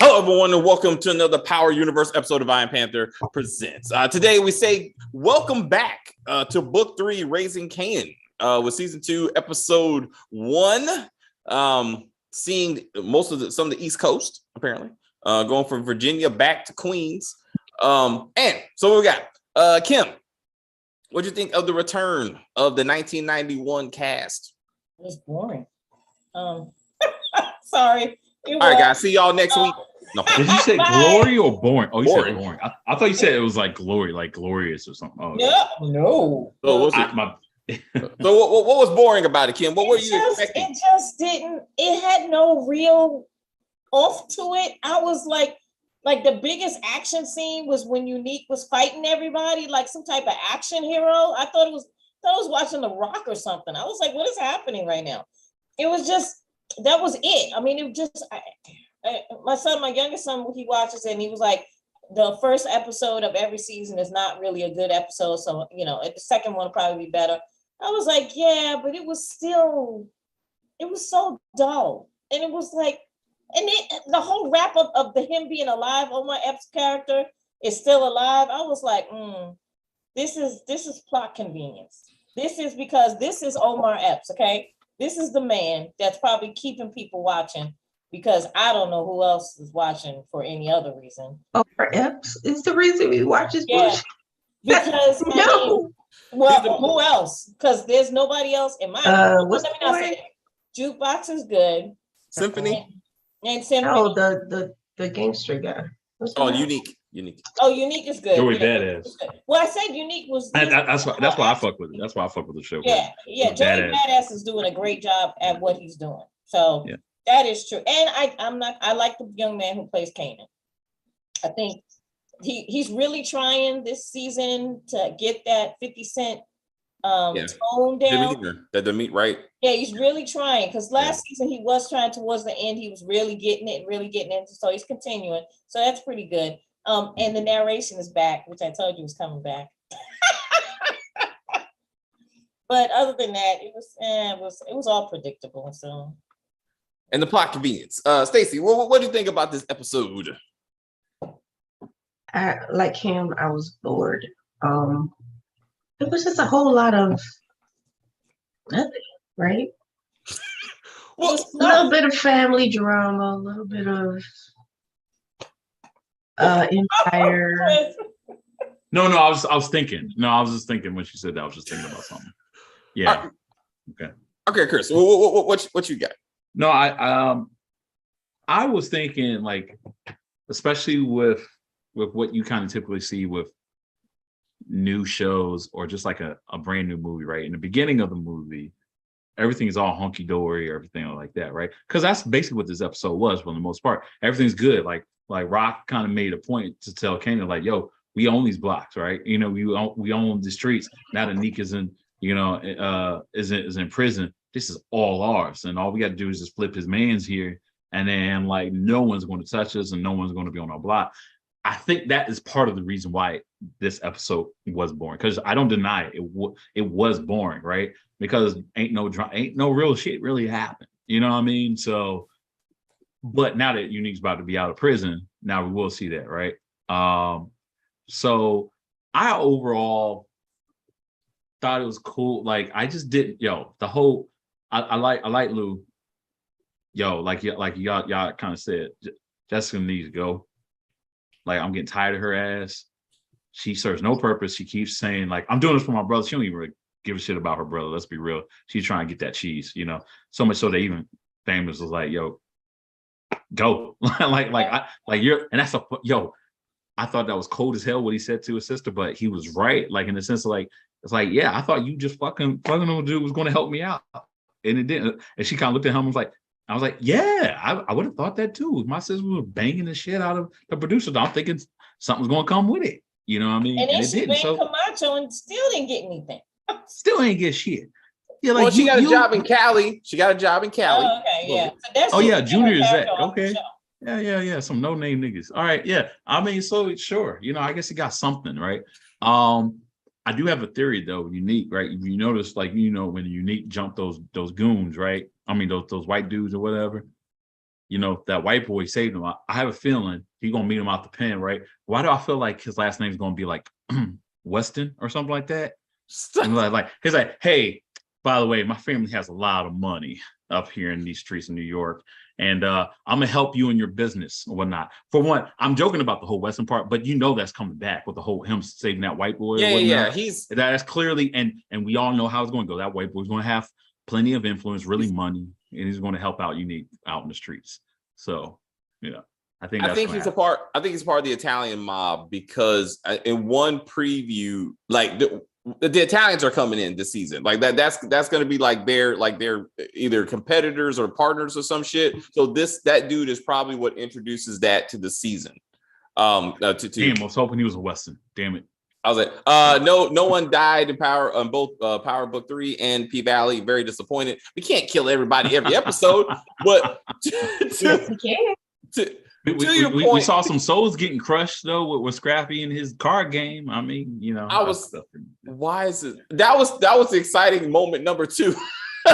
Hello, everyone, and welcome to another Power Universe episode of Iron Panther Presents. Today, we say welcome back to Book 3, Raising Kanan, with Season 2, Episode 1. Seeing some of the East Coast, apparently, going from Virginia back to Queens. And so what we got? Kim, what do you think of the return of the 1991 cast? It was boring. Sorry. All right, guys. See y'all next week. No. Did you say glory or boring? Oh, you boring. said boring. I thought you said it was like glory, like glorious or something. Oh, no. So, what's it? So what was boring about it, Kim? What were you expecting? It just didn't. It had no real off to it. I was like the biggest action scene was when Unique was fighting everybody, like some type of action hero. I thought I was watching The Rock or something. I was like, what is happening right now? It was just. That was it. I mean, it just my youngest son, he watches it and he was like, the first episode of every season is not really a good episode. So, the second one will probably be better. I was like, yeah, but it was so dull. And it was like, the whole wrap up of him being alive, Omar Epps' character is still alive. I was like, this is plot convenience. This is because this is Omar Epps, okay? This is the man that's probably keeping people watching because I don't know who else is watching for any other reason. Omar Epps is the reason we watch his bullshit. Because who else? Because there's nobody else in my what's let me not say that. Jukebox is good. Symphony and Symphony. Oh, the gangster guy. Unique. Oh, Unique is good. Joey Badass. Well, I said Unique was. That's why I fuck with it. That's why I fuck with the show. Yeah. Joey Badass is doing a great job at what he's doing. So that is true. And I like the young man who plays Kanan. I think he's really trying this season to get that 50 Cent tone down. The meat, right? Yeah, he's really trying because last season he was trying towards the end. He was really getting it. So he's continuing. So that's pretty good. And the narration is back, which I told you was coming back. But other than that, it was all predictable. So, and the plot convenience. Stacey, what do you think about this episode? Like him, I was bored. It was just a whole lot of nothing, right? Well, a little bit of family drama, a little bit of Empire. No, I was thinking. No, I was just thinking when she said that. I was just thinking about something. Yeah. Okay, Chris. What you got? No, I was thinking like, especially with what you kind of typically see with new shows or just like a brand new movie, right? In the beginning of the movie, everything is all hunky dory or everything like that, right? Because that's basically what this episode was for the most part. Everything's good. Like Rock kind of made a point to tell Kanan, like, yo, we own these blocks, right? We own the streets. Now that Neek is in, is in prison, this is all ours. And all we got to do is just flip his man's here. And then like, no one's going to touch us and no one's going to be on our block. I think that is part of the reason why this episode was boring. Because I don't deny it. It was boring, right? Because ain't no real shit really happened. You know what I mean? So, but now that Unique's about to be out of prison, now we will see that, right? So I overall thought it was cool. Like I just didn't, the whole I like Lou. Like y'all kind of said, Jessica needs to go. Like I'm getting tired of her ass. She serves no purpose. She keeps saying like, I'm doing this for my brother. She don't even really give a shit about her brother. Let's be real. She's trying to get that cheese, so much so that even Famous was like, yo, go. I thought that was cold as hell what he said to his sister, but he was right. Like in the sense of like, it's like, yeah, I thought you just fucking on dude was going to help me out. And it didn't. And she kind of looked at him and was like, I was like, yeah, I would have thought that too. My sister was banging the shit out of the producer. I'm thinking something's going to come with it. You know what I mean? And then she banged Camacho and still didn't get anything. Still ain't get shit. Yeah, like she got a job in Cali. Oh, okay, yeah. So that's Junior is that. Okay. Yeah. Some no-name niggas. All right, yeah. I mean, so sure. I guess he got something, right? I do have a theory though, Unique, right? You notice, like, when Unique jumped those goons, right? I mean, those white dudes or whatever. that white boy saved him. I have a feeling he's gonna meet him out the pen, right? Why do I feel like his last name is gonna be like Weston or something like that? And like he's like, hey, by the way, my family has a lot of money up here in these streets of New York, and I'm gonna help you in your business or whatnot. For one, I'm joking about the whole Weston part, but that's coming back with the whole him saving that white boy. Yeah. That's clearly, and we all know how it's going to go. That white boy's going to have plenty of influence, really money, and he's going to help out Unique out in the streets. So, I think he's a part. I think he's part of the Italian mob because in one preview, like the Italians are coming in this season. Like that's going to be like they're either competitors or partners or some shit. So that dude is probably what introduces that to the season. Damn, I was hoping he was a Weston. Damn it. I was like, no one died in Power on both Power Book 3 and P-Valley. Very disappointed. We can't kill everybody every episode, but we saw some souls getting crushed though with Scrappy in his card game. I mean, why is it that was the exciting moment number 2.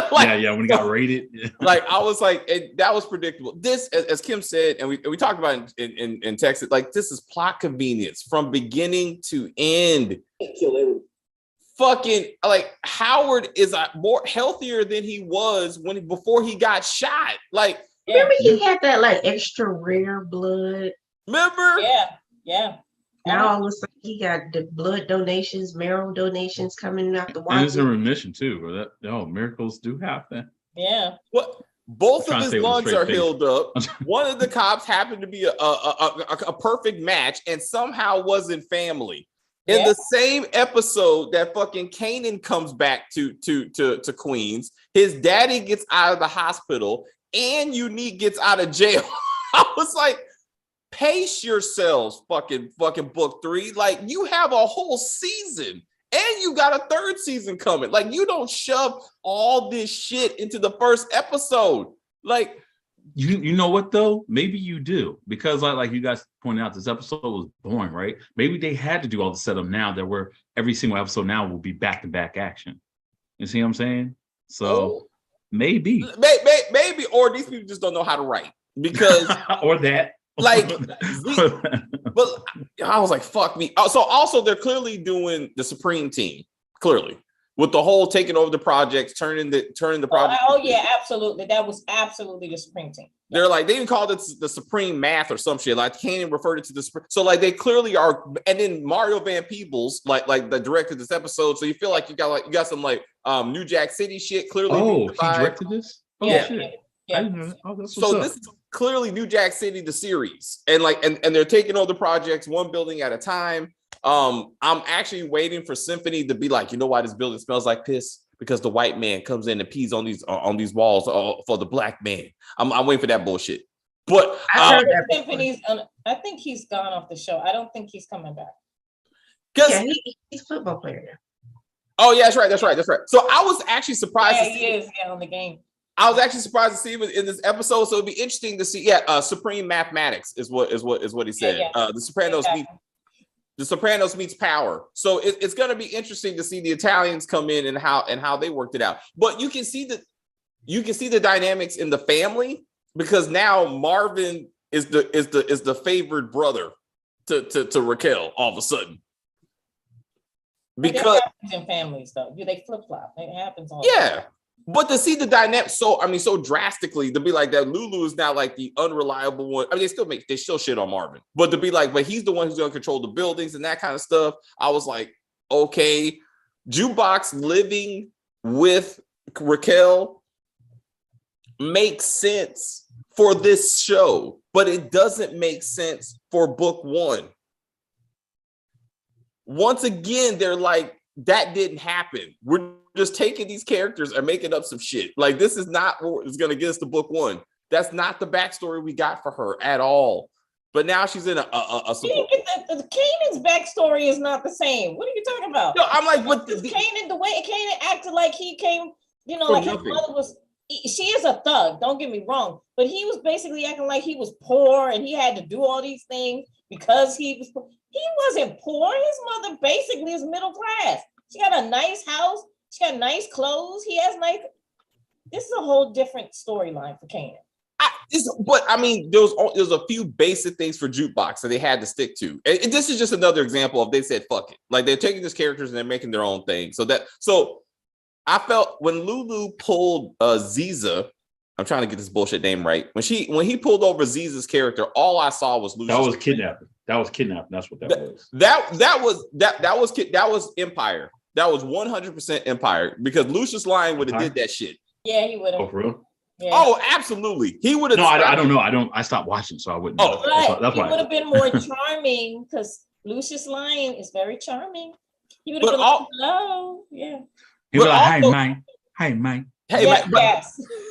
When he got raided. Like I was like, that was predictable. This, as Kim said, and we talked about in text, like this is plot convenience from beginning to end. Fucking like Howard is more healthier than he was before he got shot. Like remember he had that like extra rare blood. Remember? Yeah. Now all of a sudden he got the blood donations, marrow donations coming out the water. And it's in remission too. Miracles do happen. Yeah. What? Both of his lungs are healed up. One of the cops happened to be a perfect match and somehow wasn't family. In the same episode that fucking Kanan comes back to Queens, his daddy gets out of the hospital and Unique gets out of jail. I was like, pace yourselves, fucking book 3. Like you have a whole season and you got a 3rd season coming. Like you don't shove all this shit into the first episode. Like you know what though? Maybe you do, because like you guys pointed out, this episode was boring, right? Maybe they had to do all the setup now that every single episode now will be back-to-back action. You see what I'm saying? So maybe, or these people just don't know how to write because or that. Like, but I was like, fuck me. So also they're clearly doing the Supreme team, clearly, with the whole taking over the projects, turning the project. Oh yeah, absolutely. That was absolutely the Supreme team. They're like, they even called it the Supreme Math or some shit. Like Kanan referred it to the Supreme. So like they clearly are. And then Mario Van Peebles, like the director of this episode. So you feel like you got some like New Jack City shit. Clearly, he directed this. Oh shit. Yeah. I didn't know that. Oh, that's so this is clearly New Jack City, the series, and they're taking over the projects one building at a time. I'm actually waiting for Symphony to be like, you know why this building smells like piss? Because the white man comes in and pees on these walls for the black man. I'm waiting for that bullshit. But I heard that Symphony's. I think he's gone off the show. I don't think he's coming back. He's a football player now. Oh yeah, that's right. So I was actually surprised. Yeah, he is on the game. I was actually surprised to see him in this episode, so it'd be interesting to see. Supreme Mathematics is what he said. The Sopranos meets Power, so it's going to be interesting to see the Italians come in and how they worked it out. But you can see the dynamics in the family because now Marvin is the favored brother to Raquel all of a sudden. Because in families though, they flip flop. It happens all. Yeah. But to see the dynamic so drastically, to be like that, Lulu is now like the unreliable one. I mean, they still shit on Marvin, but to be like, but he's the one who's going to control the buildings and that kind of stuff. I was like, okay, Jukebox living with Raquel makes sense for this show, but it doesn't make sense for book 1. Once again, they're like, that didn't happen. We're just taking these characters and making up some shit. Like this is not what is going to get us to book 1. That's not the backstory we got for her at all. But now she's in a the Kanan's backstory is not the same. What are you talking about? No, I'm like, what Kanan, the way Kanan acted like he came, like his mother was. She is a thug. Don't get me wrong, but he was basically acting like he was poor and he had to do all these things because he was. He wasn't poor. His mother basically is middle class. She got a nice house. She got nice clothes. He has nice. This is a whole different storyline for Kanan. But I mean, there's a few basic things for Jukebox that they had to stick to. And this is just another example of they said fuck it, like they're taking these characters and they're making their own thing. So I felt when Lulu pulled Ziza, I'm trying to get this bullshit name right. When he pulled over Ziza's character, all I saw was Lucius. That was kidnapping. That's what that was. That was Empire. That was 100% Empire because Lucius Lyon would have did that shit. Yeah, he would have. Oh, for real? Yeah. Oh, absolutely. He would have. No, I don't know. I stopped watching, so I wouldn't. Oh, right. That's why he would have been more charming because Lucius Lyon is very charming. He would have been hello, yeah. He was like, hey, man. Hey, yes, man.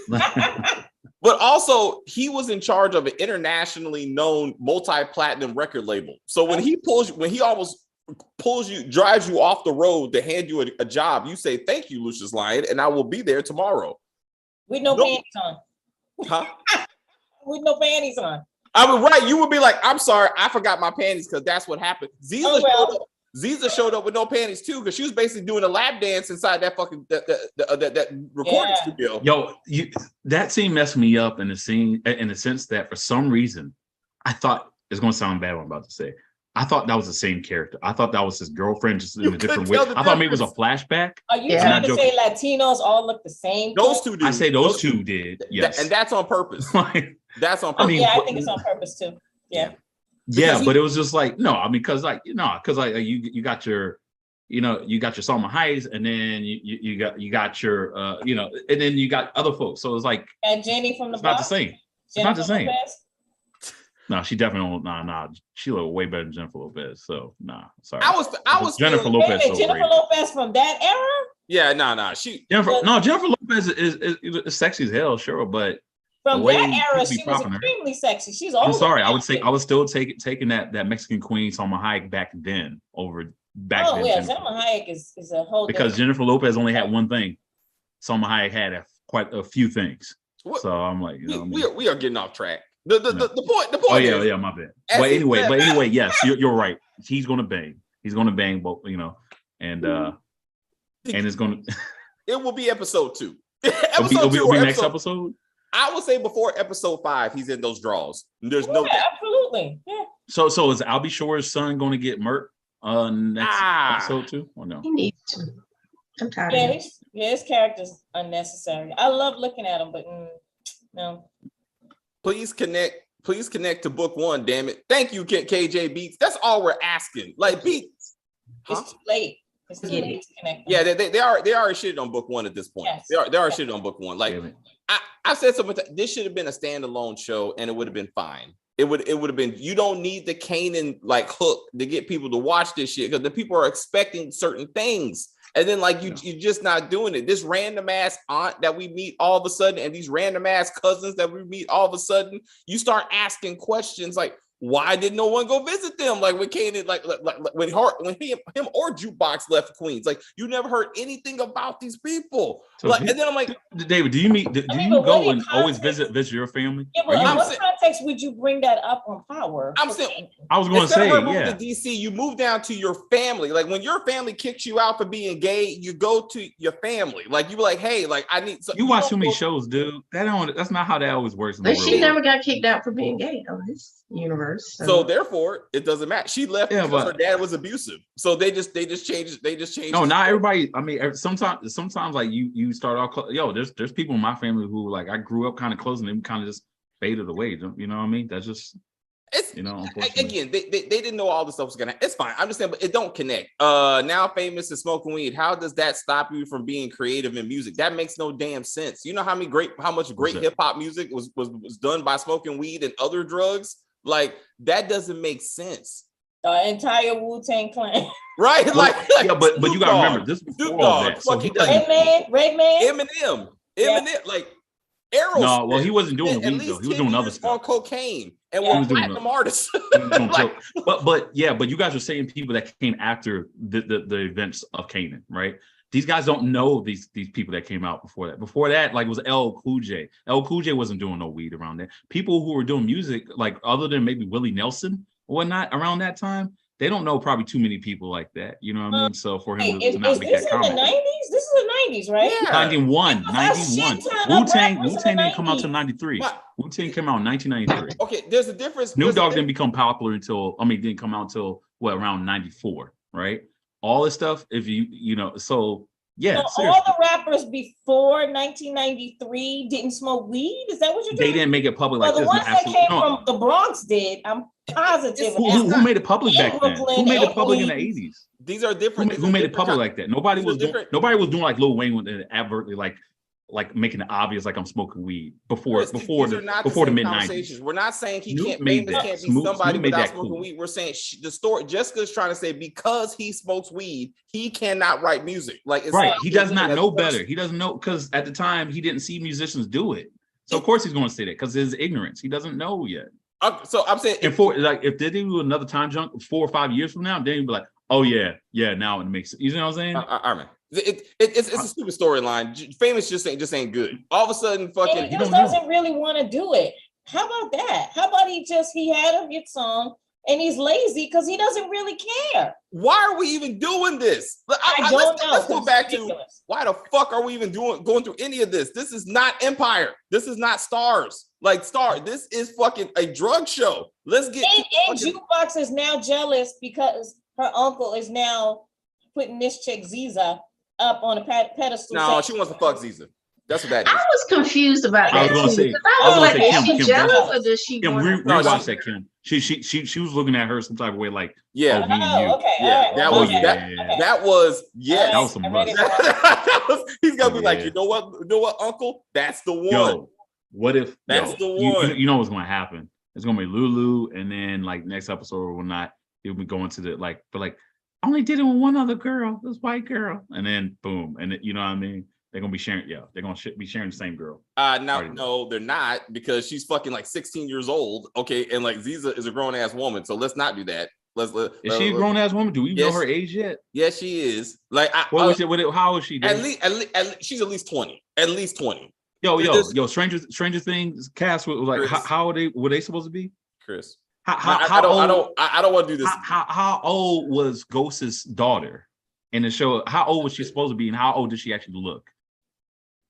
yes. But also, he was in charge of an internationally known multi-platinum record label. So when he almost drives you off the road to hand you a job, you say, "Thank you, Lucius Lyon, and I will be there tomorrow." With no panties on. Huh? With no panties on. I mean, right. You would be like, I'm sorry, I forgot my panties because that's what happened. Ziza showed up with no panties too because she was basically doing a lap dance inside that fucking that recording studio. Yo, that scene messed me up in the sense that for some reason, I thought it's going to sound bad what I'm about to say. I thought that was the same character. I thought that was his girlfriend, just in a different way. I thought maybe it was a flashback. Are you trying to say Latinos all look the same? Those two did. I say those two did. Yes, and that's on purpose. That's on purpose. I mean, I think it's on purpose too. Yeah. Yeah, but it was just like no. I mean, because you got your, you got your Salma Hayes, and then you got your and then you got other folks. So it's like and Jenny from the it's not the same. It's not the same. No, she definitely won't. Nah. She looked way better than Jennifer Lopez. So sorry. I was Jennifer Lopez. Jennifer Lopez from that era. Yeah, Jennifer Lopez is sexy as hell, sure, but from that era, she was extremely sexy. She's old. I'm sorry, I would say I was still taking that Mexican queen Salma Hayek back then over back then. Oh yeah, Salma Hayek is a whole because Jennifer Lopez only had one thing. Salma Hayek had quite a few things. So I'm like, we are getting off track. The point. Oh yeah, my bad. But anyway, yes, you're right. He's gonna bang. He's gonna bang, but and it's gonna. It will be episode 2. It'll be next episode. I would say before episode 5, he's in those draws. There's no absolutely. Yeah. So is Albie Shore's son going to get murked next episode 2 or no? He needs to. I'm tired of it. His character's unnecessary. I love looking at him, but no. Please connect to book 1, damn it. Thank you, KJ Beats. That's all we're asking. Like Beats. It's too late. It's too late to connect. Yeah, they already shitted on book 1 at this point. Yes. They are shitted on book 1. Like I said something. This should have been a standalone show, and it would have been fine. It would have been. You don't need the Kanan hook to get people to watch this shit because the people are expecting certain things. And then you're just not doing it. This random ass aunt that we meet all of a sudden, and these random ass cousins that we meet all of a sudden, you start asking questions like, why did no one go visit them? Like when Kanan, when him or Jukebox left Queens, you never heard anything about these people. So and then I'm like, David, do you go and always visit your family? Yeah, but in what context would you bring that up on Power? I'm saying I was going to say, to DC, you move down to your family. Like when your family kicks you out for being gay, you go to your family. Like you be like, hey, I need. You watch too many shows, dude. That's not how that always works. But she never got kicked out for being gay on this universe. So therefore, it doesn't matter. She left because her dad was abusive. So they just changed. They just changed. No, not everybody. I mean, sometimes you start off. There's people in my family who I grew up kind of close and they kind of just faded away. You know what I mean? That's just. Again, they didn't know all this stuff was gonna. It's fine. I'm just saying, but it don't connect. Now famous and smoking weed. How does that stop you from being creative in music? That makes no damn sense. You know how much great hip hop music was done by smoking weed and other drugs. That doesn't make sense. The entire Wu-Tang Clan. Right? But you gotta remember this before that. So Redman, Eminem. Arrow. No, well, he wasn't doing weed though. He was doing other stuff. On cocaine and was platinum artists. But you guys are saying people that came after the events of Kanan, right? These guys don't know these people that came out before that. Before that, it was LL Cool J. LL Cool J wasn't doing no weed around there. People who were doing music, other than maybe Willie Nelson or whatnot, around that time, they don't know probably too many people like that. You know what I mean? So for him to not make that comment. Is this in the 90s? This is the 90s, right? Yeah. 91. Wu-Tang didn't come out till 93. What? Wu-Tang came out in 1993. Okay, there's a difference. Snoop Dogg didn't become popular until, didn't come out until around 94, right? All this stuff, if so yeah. So all the rappers before 1993 didn't smoke weed? Is that what you're doing? They didn't make it public like the this. ones that came from the Bronx did. I'm positive. Who made it public back then? Who made it public in the 80s? These are different. Who made it public like that? Nobody was doing like Lil Wayne with advertly like making it obvious like I'm smoking weed before the mid 90s. We're not saying he can't be somebody without smoking weed. We're saying the story. Jessica's trying to say because he smokes weed, he cannot write music. Like it's right, he does not know better. He doesn't know because at the time he didn't see musicians do it. So of course he's going to say that because his ignorance. He doesn't know yet. So I'm saying, if they do another time jump 4 or 5 years from now, then you'd be like, oh yeah, now it makes sense. You know what I'm saying? All right. It's a stupid storyline. Famous just ain't good. All of a sudden, fucking he doesn't really want to do it. How about that? How about he had a hit song and he's lazy because he doesn't really care. Why are we even doing this? I don't know. Let's go back to why the fuck are we even going through any of this? This is not Empire. This is not STARZ. Like this is fucking a drug show. Let's get and Jukebox is now jealous because her uncle is now putting this chick Ziza up on a pedestal. No, she wants to fuck Ziza. That's what that is. I was confused about that. I was like, is she jealous or does she want to rewatch that, Kim? She was looking at her some type of way like, yeah. Me and you. Okay. Yeah. That was That was some lust. He's gonna be like, you know what, Uncle? That's the one. Yo, what if that's the one? You know what's gonna happen? It's gonna be Lulu, and then like next episode or not, he'll be going to the I only did it with one other girl, this white girl, and then boom, and you know what I mean? They're gonna be sharing. Yeah, they're gonna be sharing the same girl. No, they're not because she's fucking like 16 years old. Okay, and like Ziza is a grown ass woman, so let's not do that. Is she a grown ass woman? Do we know her age yet? Yes, she is. Like, how old is she? At least she's at least 20. At least 20. Yo, Stranger Things cast was like, how were they supposed to be? Chris, I don't want to do this. How old was Ghost's daughter in the show? How old was she supposed to be, and how old did she actually look?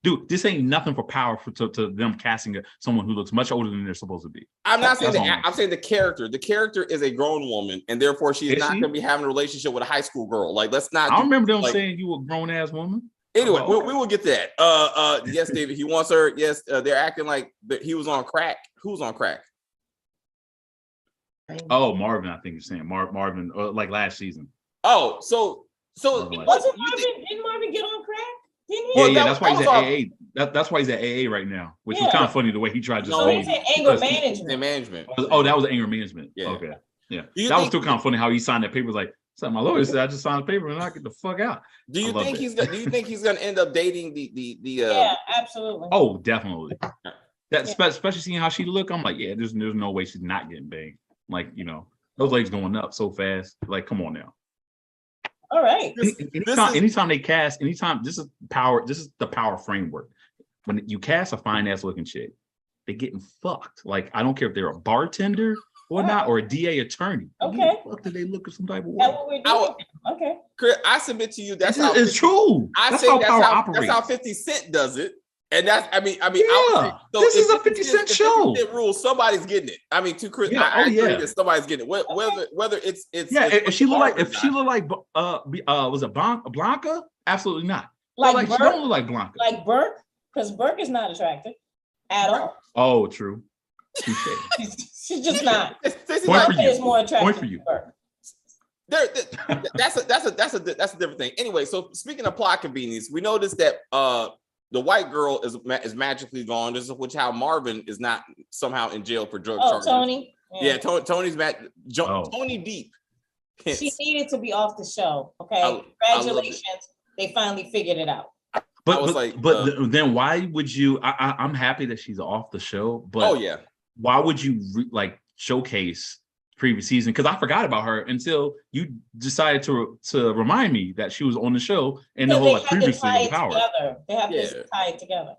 Dude, this ain't nothing for power to them casting someone who looks much older than they're supposed to be. I'm not saying that. I'm saying the character. The character is a grown woman, and therefore she's not going to be having a relationship with a high school girl. Like, let's not. I remember them saying you a grown ass woman. Anyway, we will get to that. Yes, David, he wants her. Yes, they're acting like he was on crack. Who's on crack? Oh, Marvin, I think you're saying Marvin, like last season. Oh, so wasn't Marvin? Didn't Marvin get on crack? Yeah, that's why he's at AA. That's why he's at AA right now, which was kind of funny the way he tried to. No, he's in anger management. Oh, that was anger management. Yeah. Okay. Yeah, that was still kind of funny how he signed that paper. Like, my lawyer said, I just signed the paper and I get the fuck out. Do you think he's going to end up dating the? Yeah, absolutely. Oh, definitely. That especially seeing how she look, I'm like, yeah, there's no way she's not getting banged. Like, those legs going up so fast. Like, come on now. All right. Anytime they cast, this is the power framework. When you cast a fine ass looking chick, they're getting fucked. Like, I don't care if they're a bartender or not, or a DA attorney. Okay. Fuck, do they look at some type of way? That's what we're doing. Okay. Chris, I submit to you that's it's true. That's how power operates. That's how 50 Cent does it. And that's, I mean, yeah, this is a 50 Cent show. Rule, somebody's getting it. I mean, to Chris, yeah, I agree that somebody's getting it. Whether it's if she look like was it Blanca? Absolutely not. Like she don't look like Blanca. Like Burke, because Burke is not attractive at all. Oh, true. She's just not. Blanca is more attractive. Point for you. That's a different thing. Anyway, so speaking of plot convenience, we noticed that the white girl is magically gone. This is how Marvin is not somehow in jail for drug charges. Tony. Yeah, Tony's Tony Deep. Hence. She needed to be off the show. Okay, congratulations. They finally figured it out. But then why would you? I'm happy that she's off the show. But why would you showcase previous season? Because I forgot about her until you decided to remind me that she was on the show and the whole previous season power. They have to tie it together.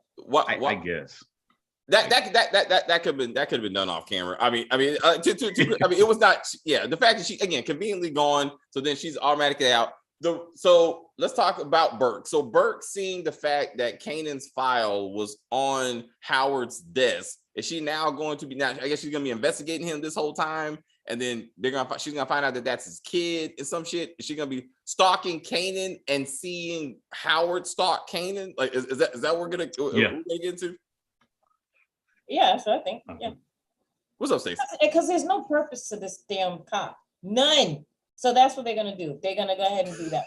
I guess that could have been done off camera. I mean, it was not. Yeah, the fact that she again conveniently gone, so then she's automatically out. So let's talk about Burke. So Burke, seeing the fact that Kanan's file was on Howard's desk, is she now going to be now? I guess she's gonna be investigating him this whole time, and then she's gonna find out that that's his kid and some shit. Is she gonna be stalking Kanan and seeing Howard stalk Kanan? Like, is that what we're gonna get into? Yeah, so I think What's up, Stacey? Because there's no purpose to this damn cop, none. So that's what they're gonna do. They're gonna go ahead and do that.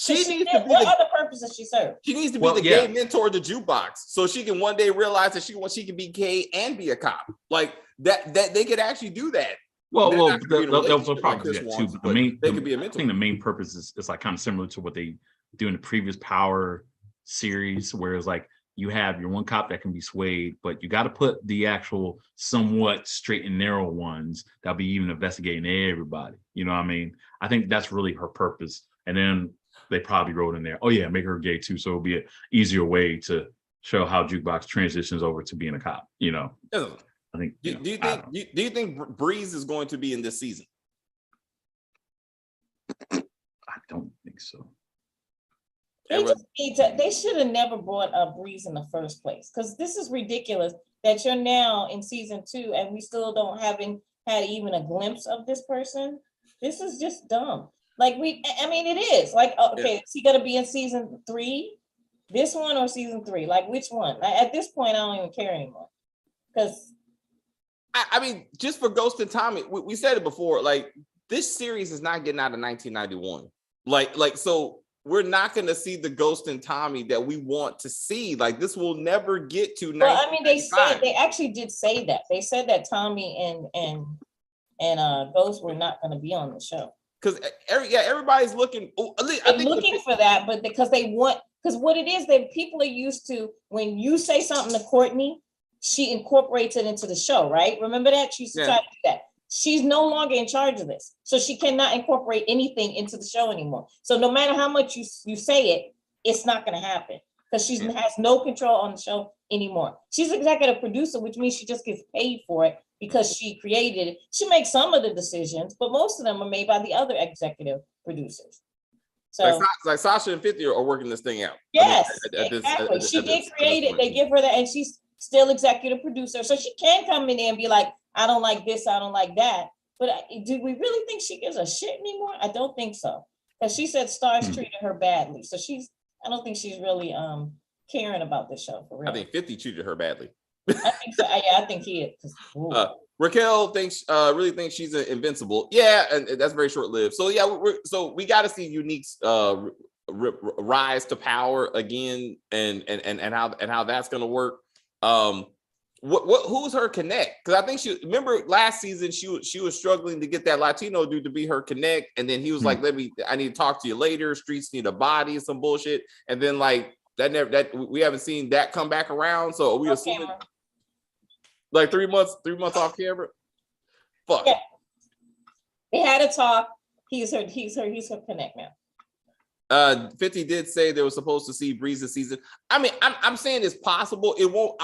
What other purposes she served? She needs to be the gay mentor of the jukebox, so she can one day realize that she can be gay and be a cop. Like that they could actually do that. Well, they'll probably do that too. But I think the main purpose is like kind of similar to what they do in the previous Power series, where it's like you have your one cop that can be swayed, but you got to put the actual somewhat straight and narrow ones that'll be even investigating everybody. You know what I mean? I think that's really her purpose. And then they probably wrote in there, oh yeah, make her gay too, so it'll be an easier way to show how Jukebox transitions over to being a cop. You know, I think. Do you think Breeze is going to be in this season? I don't think so. They should have never brought up Breeze in the first place, because this is ridiculous that you're now in season 2 and we still haven't had even a glimpse of this person. This is just dumb. Like it is like, okay, is he gonna be in season 3, this one, or season 3? Like, which one? At this point, I don't even care anymore. Because I mean, just for Ghost and Tommy, we said it before. Like, this series is not getting out of 1991. Like so. We're not going to see the Ghost and Tommy that we want to see. Like, this will never get to. Well, I mean, they actually did say that. They said that Tommy and Ghost were not going to be on the show. Because everybody's looking. Looking for that, but because what it is that people are used to, when you say something to Courtney, she incorporates it into the show, right? Remember that? She used to try to do that. She's no longer in charge of this. So she cannot incorporate anything into the show anymore. So no matter how much you say it, it's not going to happen, because she has no control on the show anymore. She's executive producer, which means she just gets paid for it because she created it. She makes some of the decisions, but most of them are made by the other executive producers. So like Sasha and 50 are working this thing out. Yes, exactly. She did create it. They give her that, and she's still executive producer. So she can come in there and be like, I don't like this, I don't like that. But do we really think she gives a shit anymore? I don't think so. Because she said STARZ treated her badly. So I don't think she's really caring about this show for real. I think 50 treated her badly. I think so. Yeah, I think he is. Raquel really thinks she's invincible. Yeah, and that's very short-lived. So yeah, we got to see Unique's rise to power again, and how that's gonna work. Who's her connect? Because I think remember last season she was struggling to get that Latino dude to be her connect, and then he was like, I need to talk to you later. Streets need a body, some bullshit, and then like we haven't seen that come back around. So we assuming like 3 months off camera. Fuck. Yeah. They had a talk. He's her connect now. 50 did say they were supposed to see Breeze this season. I mean, I'm saying it's possible. It won't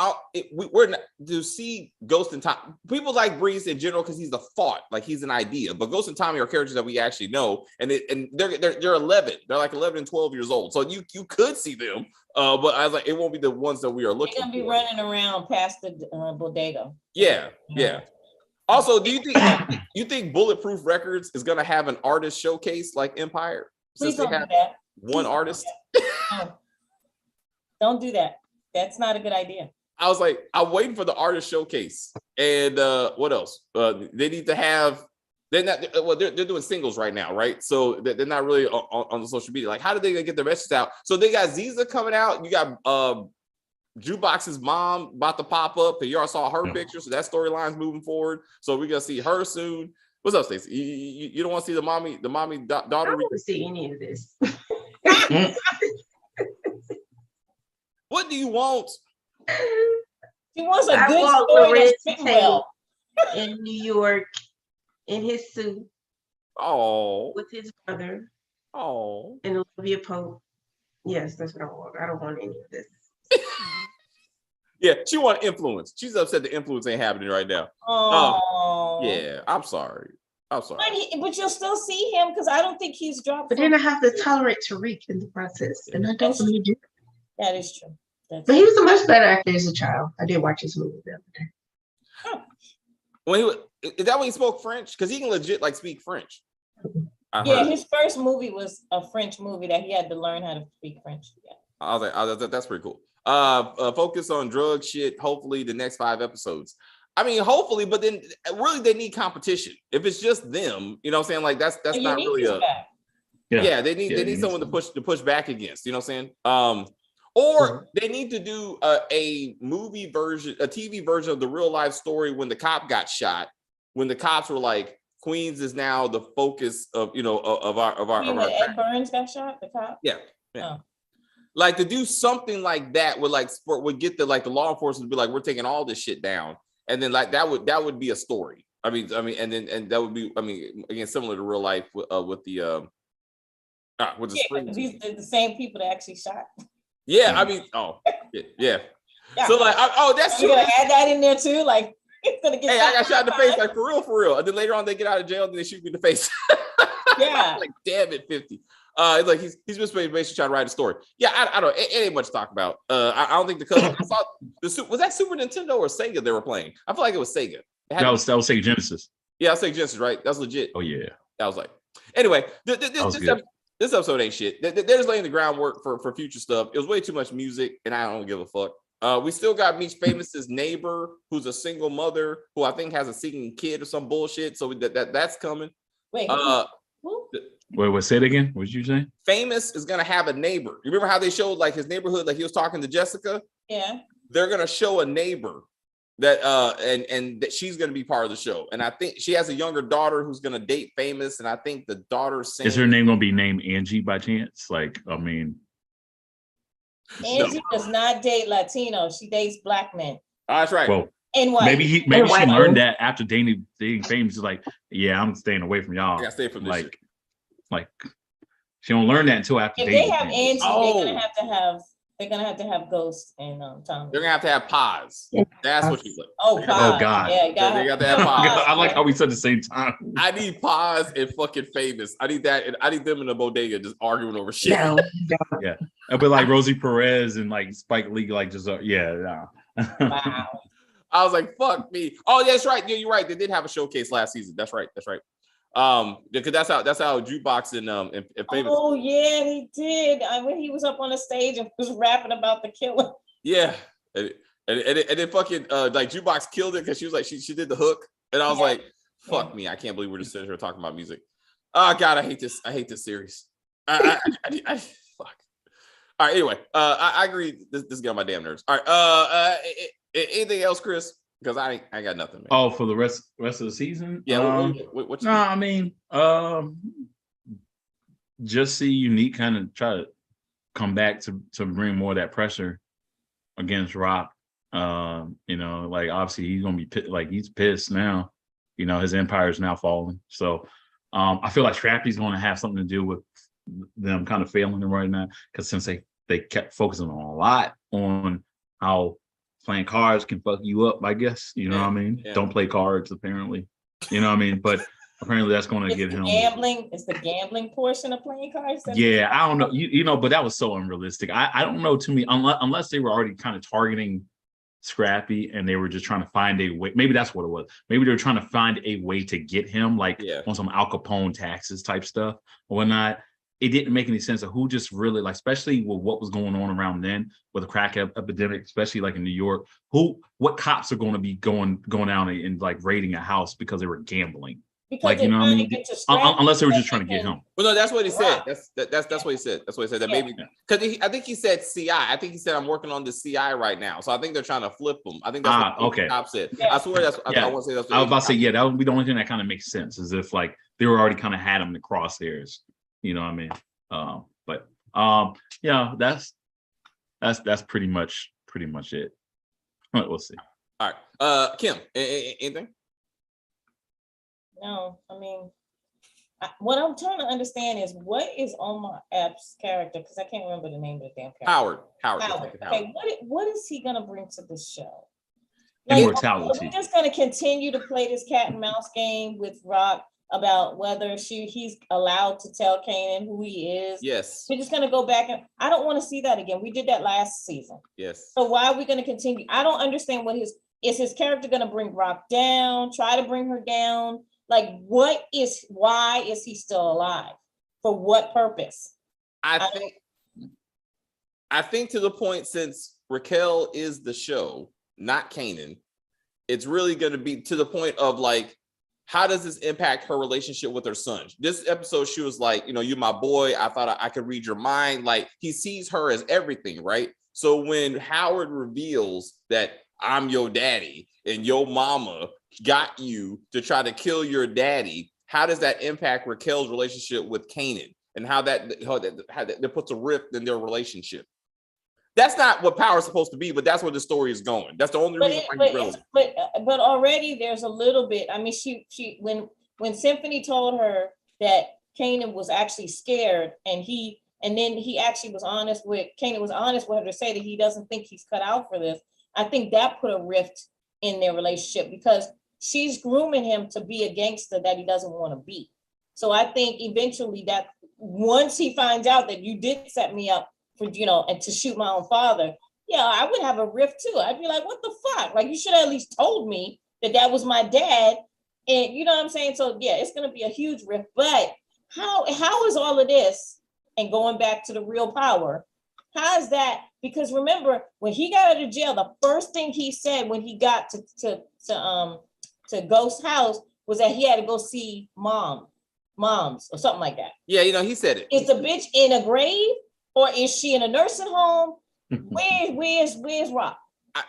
we're not to see Ghost and Tommy. People like Breeze in general because he's the thought, like he's an idea. But Ghost and Tommy are characters that we actually know, and they're 11. They're like 11 and 12 years old. So you could see them, but I was like, it won't be the ones that we are looking. They're gonna be running around past the bodega. Yeah. Also, do you think Bulletproof Records is gonna have an artist showcase like Empire? Please don't do that. One artist. Don't do that. That's not a good idea. I was like, I'm waiting for the artist showcase. And what else? They need to have. They're doing singles right now, right? So they're not really on the social media. Like, how did they get their message out? So they got Ziza coming out. You got Jukebox's mom about to pop up, and you all saw her picture. So that storyline's moving forward. So we're gonna see her soon. What's up, Stacey? You don't want to see the mommy daughter? I don't want to see any of this. What do you want? She wants a good story that's fitting well. In New York, in his suit. Oh. With his brother. Oh. And Olivia Pope. Yes, that's what I want. I don't want any of this. Yeah, she wants influence. She's upset the influence ain't happening right now. Oh. Yeah, I'm sorry. I'm sorry. But you'll still see him because I don't think he's dropped. But then I have to tolerate Tariq in the process, and I don't really do. That is true. But he was a much better actor as a child. I did watch his movie the other day. Huh. When is that when he spoke French? Because he can legit like speak French. Yeah, his first movie was a French movie that he had to learn how to speak French. Yeah. I was like, that's pretty cool. Focus on drug shit. Hopefully, the next 5 episodes. I mean, hopefully, but then really they need competition. If it's just them, you know what I'm saying? Like that's not really a. Yeah, they need someone to push back against. You know what I'm saying? Or they need to do a movie version, a TV version of the real life story when the cop got shot. When the cops were like, Queens is now the focus of of our. Ed Burns got shot. The cop. Yeah. Oh. Like to do something like that would get the law enforcement to be like, we're taking all this shit down, and then like that would be a story. I mean, and that would be again similar to real life with the these are the same people that actually shot. Yeah, I mean, yeah. So like, that's true. You're gonna add that in there too, like it's gonna get. Hey, I got shot in the face, like for real. And then later on, they get out of jail, and they shoot me in the face. Yeah, like damn it, 50. It's like he's just basically trying to write a story. Yeah, I don't. It ain't much to talk about. I don't think was that Super Nintendo or Sega they were playing. I feel like it was Sega. That was Sega Genesis. Yeah, I was Sega Genesis, right? That's legit. Oh yeah. That was like. Anyway, this episode ain't shit. They're just laying the groundwork for future stuff. It was way too much music, and I don't give a fuck. We still got Meech Famous's neighbor, who's a single mother, who I think has a singing kid or some bullshit. So that's coming. Wait. Wait, say it again. What did you say? Famous is gonna have a neighbor. You remember how they showed like his neighborhood, like he was talking to Jessica? Yeah. They're gonna show a neighbor that and that she's gonna be part of the show. And I think she has a younger daughter who's gonna date Famous, and I think the daughter's is her name gonna be named Angie by chance? Like, I mean, Angie does not date Latino. She dates black men. That's right. Well, and white. Maybe she learned that after dating Famous. Is like, yeah, I'm staying away from y'all. I gotta stay from this shit. Like she don't learn that until after if dating. They have Angie, they're gonna have to have Ghost and Tom. They're gonna have to have Paz. That's what you like. Oh God. Yeah, they got to have Paz. I like how we said at the same time. I need Paz and fucking Famous. I need that, and I need them in the bodega just arguing over shit. No. Yeah, it'll be like Rosie Perez and like Spike Lee, like just Wow. I was like, fuck me. Oh, that's right. Yeah, you're right. They did have a showcase last season. That's right. Because that's how Jukebox and Famous. Oh yeah, he did. When he was up on the stage and was rapping about the killer. Yeah, and then fucking like Jukebox killed it because she was like she did the hook, and I was like, fuck me, I can't believe we're just sitting here talking about music. Oh God, I hate this series. I fuck. All right, anyway, I agree. This is getting on my damn nerves. All right, anything else, Chris? Because I got nothing, man. Oh, for the rest of the season? Yeah. I mean, just see Unique kind of try to come back to bring more of that pressure against Rock. Like obviously he's gonna be he's pissed now. His empire is now falling. So I feel like Scrappy's gonna have something to do with them kind of failing him right now, because since they kept focusing a lot on how playing cards can fuck you up, I guess. You know what I mean? Yeah. Don't play cards, apparently. You know what I mean? But apparently that's going to get him. Gambling. It's the gambling portion of playing cards. Yeah, I don't know. But that was so unrealistic. I don't know, to me, unless they were already kind of targeting Scrappy and they were just trying to find a way. Maybe that's what it was. Maybe they were trying to find a way to get him, on some Al Capone taxes type stuff or whatnot. It didn't make any sense of who just really, especially with what was going on around then with the crack epidemic, especially in New York, what cops are going to be going out and raiding a house because they were gambling. Because you know what I mean? Unless they were just trying to get him. Well, no, that's what he said. That's what he said. That's what he said. That maybe because I think he said CI. I think he said I'm working on the CI right now. So I think they're trying to flip him. I think that's what the cop said. Yeah. I swear that's. Yeah. I want to say that's. I was about to say that would be the only thing that kind of makes sense, as if they were already kind of had him in the crosshairs. You know what I mean? That's pretty much it. We'll see. All right, Kim, anything? No, I mean, what I'm trying to understand is what is Omar Epps' character, because I can't remember the name of the damn character. Howard. Okay, what is he gonna bring to this show? Immortality. We're just gonna continue to play this cat and mouse game with Rock about whether he's allowed to tell Kanan who he is. Yes. We're just gonna go back and I don't want to see that again. We did that last season. Yes. So why are we gonna continue? I don't understand what is his character gonna bring Rock down, try to bring her down? Like why is he still alive? For what purpose? I think to the point, since Raquel is the show, not Kanan, it's really going to be to the point of like, how does this impact her relationship with her son? This episode, she was like, you're my boy. I thought I could read your mind. Like he sees her as everything, right? So when Howard reveals that I'm your daddy and your mama got you to try to kill your daddy, how does that impact Raquel's relationship with Kanan and how that puts a rift in their relationship? That's not what power is supposed to be, but that's where the story is going. That's the only reason why he's relevant. But already there's a little bit. I mean, she when Symphony told her that Kanan was actually scared, and then he actually was honest with Kanan was honest with her to say that he doesn't think he's cut out for this. I think that put a rift in their relationship because she's grooming him to be a gangster that he doesn't want to be. So I think eventually that once he finds out that you did set me up for, and to shoot my own father, yeah, I would have a rift too. I'd be like, what the fuck? Like, you should have at least told me that was my dad. And you know what I'm saying? So yeah, it's going to be a huge rift, but how is all of this, and going back to the real power, how is that? Because remember, when he got out of jail, the first thing he said when he got to Ghost's house was that he had to go see moms or something like that. Yeah, he said it. Is the bitch in a grave or is she in a nursing home? Where's Rock?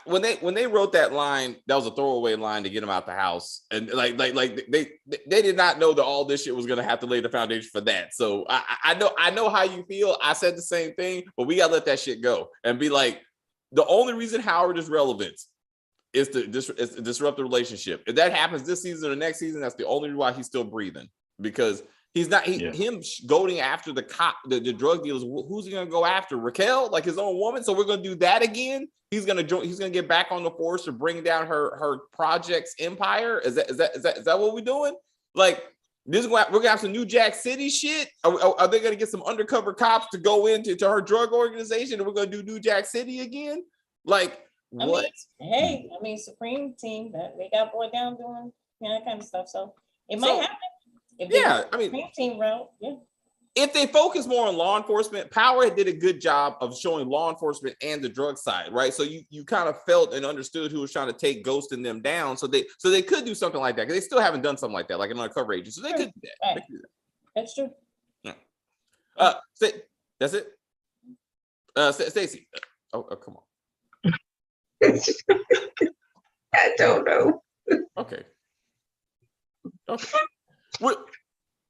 When they wrote that line, that was a throwaway line to get him out the house, and like they did not know that all this shit was gonna have to lay the foundation for that. So I know how you feel. I said the same thing, but we gotta let that shit go and be like, the only reason Howard is relevant is to disrupt the relationship. If that happens this season or next season, that's the only reason why he's still breathing, because he's not him going after the cop, the drug dealers. Who's he gonna go after? Raquel, like his own woman. So we're gonna do that again. He's gonna get back on the force to bring down her project's empire. Is that what we're doing? Like we're gonna have some New Jack City shit. Are they gonna get some undercover cops to go into her drug organization, and we're gonna do New Jack City again? Like what? I mean, Supreme Team that they got brought down doing that kind of stuff. So it might happen. Supreme Team route, yeah. If they focus more on law enforcement, Power did a good job of showing law enforcement and the drug side, right? So you kind of felt and understood who was trying to take Ghost and them down. So they could do something like that, because they still haven't done something like that, like an undercover agent. So they could do that. Right. That's true. Yeah. That's it. Stacey. Oh, come on. I don't know. Okay.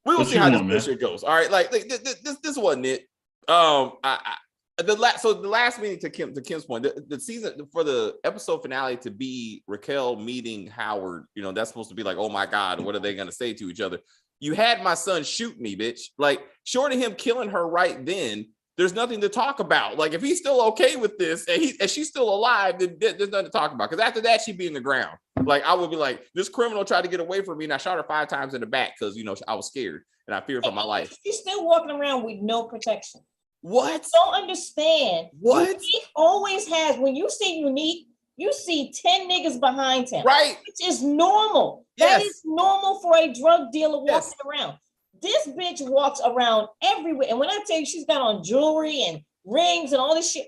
We will see how this shit goes. All right, like this wasn't it. The last meeting, to Kim's point, the season for the episode finale to be Raquel meeting Howard. That's supposed to be like, oh my God, what are they gonna say to each other? You had my son shoot me, bitch. Like, short of him killing her right then, there's nothing to talk about. Like, if he's still okay with this and she's still alive, then there's nothing to talk about. Because after that, she'd be in the ground. Like, I would be like, this criminal tried to get away from me, and I shot her 5 times in the back because I was scared and I feared for my life. She's still walking around with no protection. What? I don't understand. What? Unique always has. When you see Unique, you see 10 niggas behind him. Right. Which is normal. Yes. That is normal for a drug dealer walking around. This bitch walks around everywhere. And when I tell you she's got on jewelry and rings and all this shit,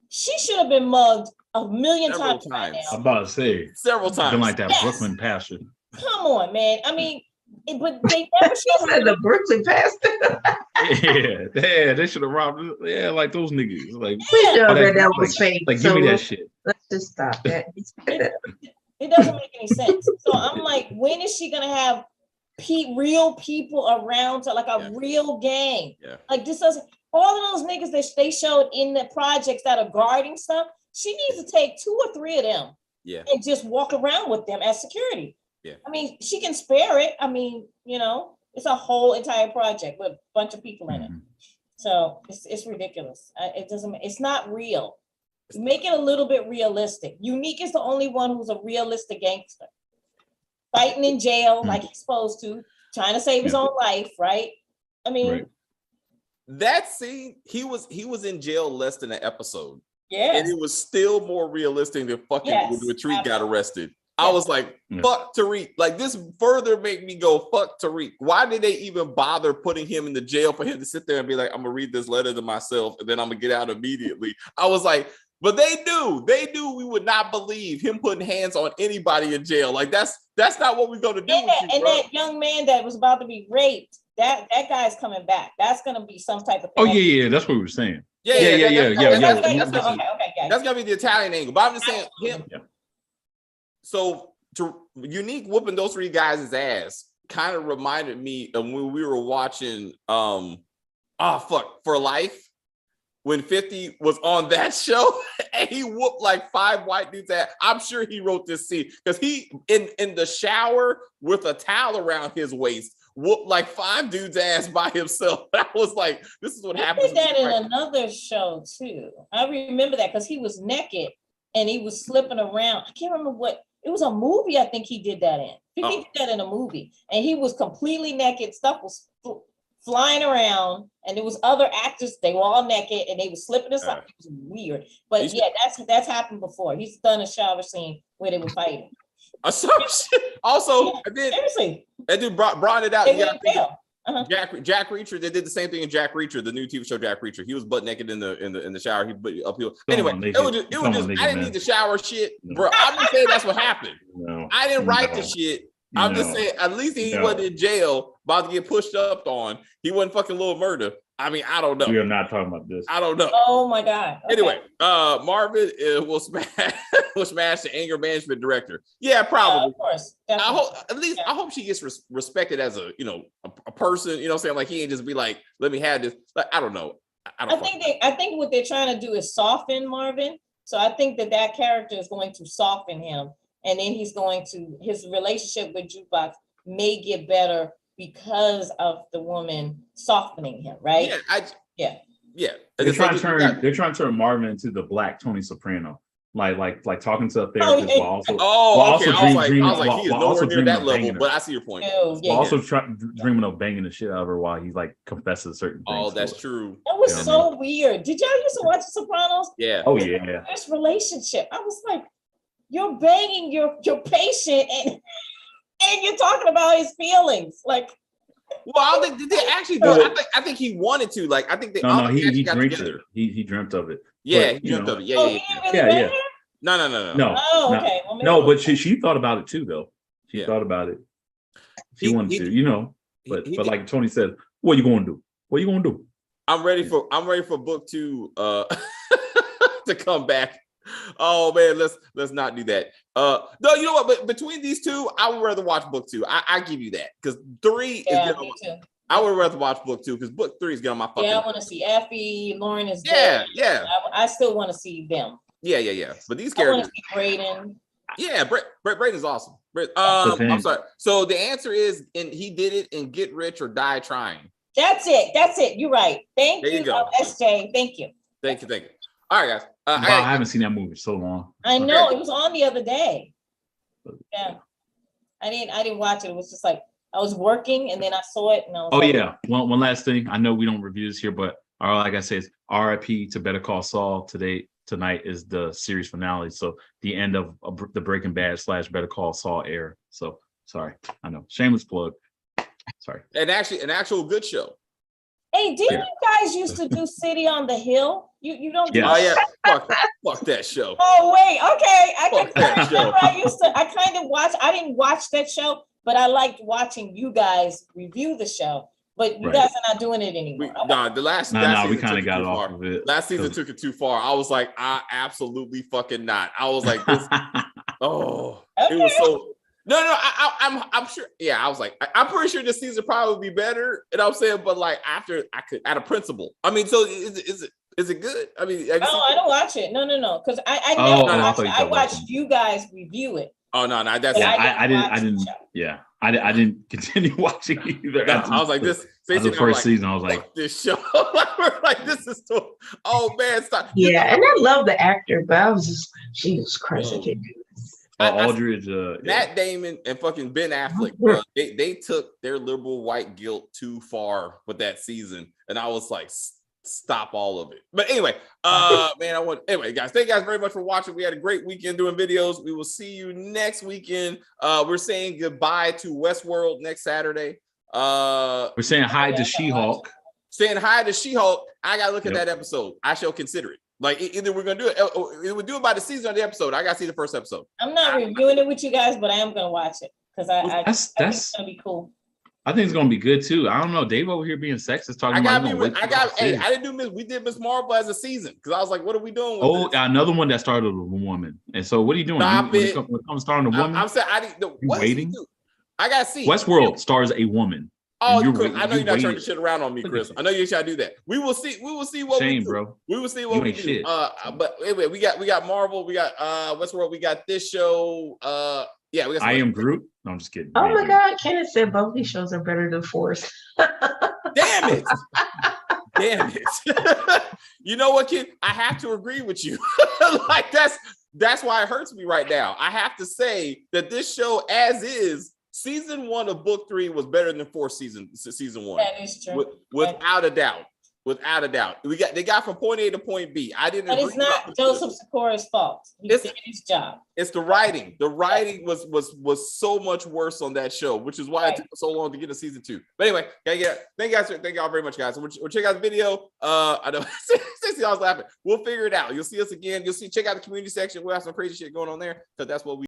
she should have been mugged a million times by now. I'm about to say several times. Been like that Brooklyn pastor. Come on, man. I mean, but they never showed her the Brooklyn pastor. Yeah, they should have robbed. Yeah, like those niggas. Like, we know that was fake. Like, give me that shit. Let's just stop that. It doesn't make any sense. So I'm like, when is she gonna have real people around her, like a real gang? Yeah. Like, this doesn't. All of those niggas that they showed in the projects that are guarding stuff, she needs to take 2 or 3 of them, and just walk around with them as security. Yeah. I mean, she can spare it. I mean, it's a whole entire project with a bunch of people in it. So it's ridiculous. It's not real. Make it a little bit realistic. Unique is the only one who's a realistic gangster. Fighting in jail like he's supposed to. trying to save his own life, right? I mean, that scene, he was in jail less than an episode. Yeah. And it was still more realistic than fucking when Tariq got arrested. I was like, fuck Tariq. Like, this further make me go, fuck Tariq. Why did they even bother putting him in the jail for him to sit there and be like, I'm gonna read this letter to myself and then I'm gonna get out immediately? I was like, but they knew we would not believe him putting hands on anybody in jail. Like, that's not what we're gonna do. And that young man that was about to be raped, that guy's coming back. That's gonna be some type of thing. Oh yeah, that's what we were saying. Yeah. Okay. That's gonna be the Italian angle. But I'm just saying him. Yeah. So Unique whooping those three guys' ass kind of reminded me of when we were watching For Life, when 50 was on that show and he whooped like 5 white dudes' ass. I'm sure he wrote this scene because he in the shower with a towel around his waist whooped like 5 dudes' ass by himself. I was like, this is what happens. He did that in another show too. I remember that because he was naked and he was slipping around. I can't remember what. It was a movie. I think he did that in. He did that in a movie, and he was completely naked. Stuff was flying around, and there was other actors. They were all naked, and they were slipping aside. It was weird, but that's happened before. He's done a shower scene where they were fighting. Also, seriously, that dude brought it out. Jack Reacher. They did the same thing in Jack Reacher, the new TV show Jack Reacher. He was butt naked in the shower. He put uphill. Anyway, it was just I didn't need the shower shit, bro. I'm just saying that's what happened. I didn't write the shit. I'm just saying at least he wasn't in jail about to get pushed up on. He wasn't fucking Little Murder. I mean, I don't know. We are not talking about this. I don't know. Oh my God. Okay. Anyway, Marvin will smash the anger management director. Yeah, probably. Of course. I hope she gets respected as a person. You know what I'm saying? Like, he ain't just be like, let me have this. Like, I don't know. I think what they're trying to do is soften Marvin. So I think that character is going to soften him, and then his relationship with Jukebox may get better because of the woman softening him, right? Yeah. They're trying to turn Marvin into the black Tony Soprano, like talking to a therapist while also. I was like, he is nowhere near that level, but I see your point. Dreaming of banging the shit out of her while he like confesses certain things. Oh, that's true. That was so weird. Did y'all used to watch The Sopranos? Yeah. Oh yeah. This relationship, I was like, you're banging your patient and you're talking about his feelings, like. Well, I don't think they actually do. I think he wanted to. Like, I think they. He dreamt it. He dreamt of it. Yeah, he dreamt of it. Yeah. No. Oh, okay. No, but she thought about it too, though. She thought about it. She wanted to, But like Tony said, what are you going to do? What are you going to do? I'm ready for book 2 to come back. Oh man, let's not do that. No, you know what? But between these two, I would rather watch book 2. I give you that because 3 is. I would rather watch book 2 because book 3 is getting on my fucking. Yeah, I want to see Effie. Lauren is dead. Yeah. I still want to see them. Yeah. But these characters. I want to see Brayden. Yeah, Brayden's awesome. I'm sorry. So the answer is, and he did it in Get Rich or Die Trying. That's it. You're right. Thank you. Go. SJ. Thank you. Thank you. All right, guys. I haven't seen that movie in so long. I know it was on the other day. Yeah, I didn't watch it. It was just like I was working and then I saw it and I was. Yeah. One last thing. I know we don't review this here, but like I said, RIP to Better Call Saul. Tonight is the series finale. So the end of the Breaking Bad / Better Call Saul era. So sorry, I know, shameless plug. Sorry. And actually, an actual good show. Hey, didn't you guys used to do City on the Hill? You don't. Yeah. Oh yeah. Fuck that show. Oh wait, okay. Fuck that show. I kind of watch. I didn't watch that show, but I liked watching you guys review the show. But you guys are not doing it anymore. The last. We kind of got it off of it. Last season took it too far. I was like, absolutely fucking not. I was like, this. It was so. No, I'm sure. Yeah, I was like, I'm pretty sure this season probably would be better. And I'm saying, but like after I could, out of principle. I mean, so is it good? I mean, I don't watch it. No, because I never watched it. I watched you guys review it. Oh no, that's I didn't. Yeah, I didn't continue watching either. No, I was like this. The first season, I was like, this show. Like this is so. Oh man, stop. Yeah, and I love the actor, but she was crazy. Aldridge, Matt Damon and fucking Ben Affleck, bro. They took their liberal white guilt too far with that season, and I was like, stop all of it. But anyway, anyway, guys, thank you guys very much for watching. We had a great weekend doing videos. We will see you next weekend. We're saying goodbye to Westworld next Saturday. We're saying hi to She-Hulk. Saying hi to She-Hulk. I gotta look at that episode. I shall consider it. Like either we're gonna do it, or we'll do it by the season of the episode. I gotta see the first episode. I'm not reviewing it with you guys, but I am gonna watch it because I think it's gonna be cool. I think it's gonna be good too. I don't know. Dave over here being sexist talking about. I didn't do Miss. We did Miss Marvel as a season because I was like, what are we doing? With this? Another one that started with a woman. And so, what are you doing? When it comes to starting a woman, I'm saying I didn't. Waiting. I gotta see. Westworld stars a woman. Oh, Chris, I know you're not turning shit around on me, Chris. I know you try to do that. We will see. We will see what we do. Bro. We will see what we do. Shit. But anyway, we got Marvel. We got Westworld. We got this show. Yeah, we got. I Am Groot. No, I'm just kidding. Oh my God, Kenneth said both these shows are better than Force. Damn it! Damn it! You know what, kid? I have to agree with you. Like that's why it hurts me right now. I have to say that this show, as is. Season 1 of book 3 was better than season 1. That is true. Without a doubt. Without a doubt. They got from point A to point B. I didn't. But it's not Joseph Sikora's fault. He did his job. It's the writing. The writing was so much worse on that show, which is why it took so long to get to season 2. But anyway, thank y'all very much, guys. We'll check out the video. I know y'all laughing. We'll figure it out. You'll see us again. Check out the community section. We'll have some crazy shit going on there because that's what we